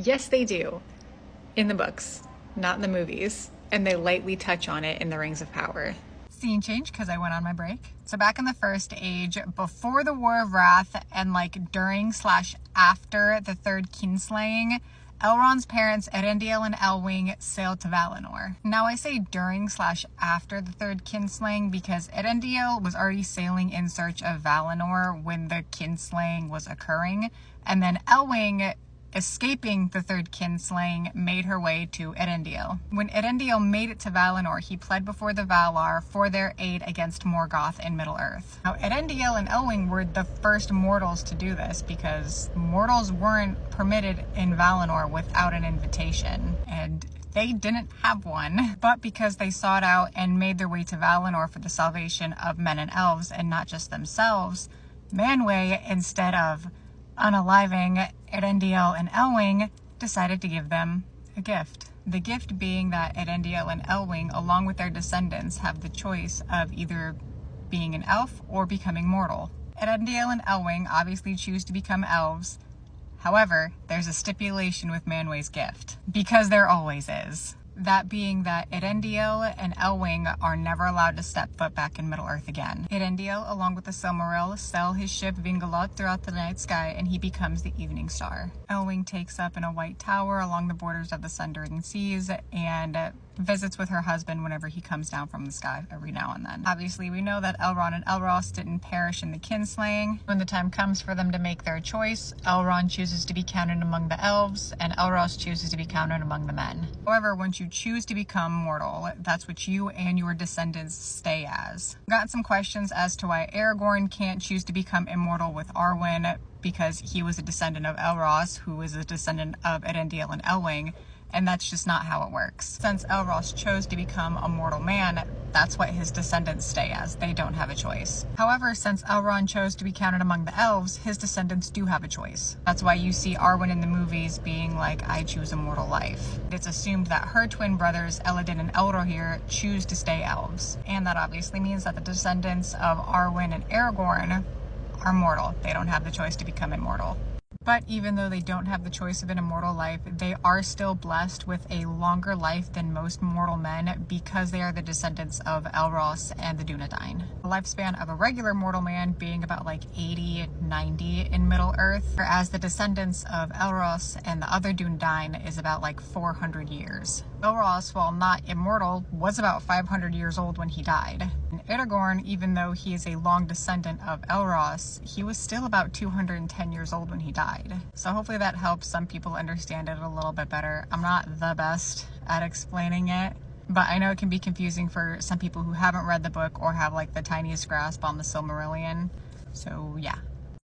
Yes, they do. In the books, not in the movies. And they lightly touch on it in the Rings of Power. Scene change because I went on my break. So back in the First Age, before the War of Wrath and like during/after the third kinslaying, Elrond's parents Ëarendil and Elwing sailed to Valinor. Now I say during/after the third kinslaying because Ëarendil was already sailing in search of Valinor when the kinslaying was occurring, and then Elwing, escaping the third kinslaying, made her way to Ëarendil. When Ëarendil made it to Valinor, he pled before the Valar for their aid against Morgoth in Middle-earth. Now, Ëarendil and Elwing were the first mortals to do this because mortals weren't permitted in Valinor without an invitation, and they didn't have one. But because they sought out and made their way to Valinor for the salvation of men and elves and not just themselves, Manwë, instead of unaliving Ëarendil and Elwing, decided to give them a gift. The gift being that Ëarendil and Elwing, along with their descendants, have the choice of either being an elf or becoming mortal. Ëarendil and Elwing obviously choose to become elves. However, there's a stipulation with Manwë's gift, because there always is. That being that Ëarendil and Elwing are never allowed to step foot back in Middle-earth again. Ëarendil, along with the Silmaril, sail his ship Vingalot throughout the night sky, and he becomes the Evening Star. Elwing takes up in a white tower along the borders of the Sundering Seas and visits with her husband whenever he comes down from the sky every now and then. Obviously, we know that Elrond and Elros didn't perish in the kinslaying. When the time comes for them to make their choice, Elrond chooses to be counted among the elves, and Elros chooses to be counted among the men. However, once you choose to become mortal, that's what you and your descendants stay as. I've gotten some questions as to why Aragorn can't choose to become immortal with Arwen, because he was a descendant of Elros, who was a descendant of Ëarendil and Elwing, and that's just not how it works. Since Elros chose to become a mortal man, that's what his descendants stay as. They don't have a choice. However, since Elrond chose to be counted among the elves, his descendants do have a choice. That's why you see Arwen in the movies being like, I choose a mortal life. It's assumed that her twin brothers, Elladen and Elrohir, choose to stay elves. And that obviously means that the descendants of Arwen and Aragorn are mortal. They don't have the choice to become immortal. But even though they don't have the choice of an immortal life, they are still blessed with a longer life than most mortal men because they are the descendants of Elros and the Dunedain. The lifespan of a regular mortal man being about like 80, 90 in Middle-earth, whereas the descendants of Elros and the other Dunedain is about like 400 years. Elros, while not immortal, was about 500 years old when he died. And Aragorn, even though he is a long descendant of Elros, he was still about 210 years old when he died. So hopefully that helps some people understand it a little bit better. I'm not the best at explaining it, but I know it can be confusing for some people who haven't read the book or have like the tiniest grasp on the Silmarillion. So yeah.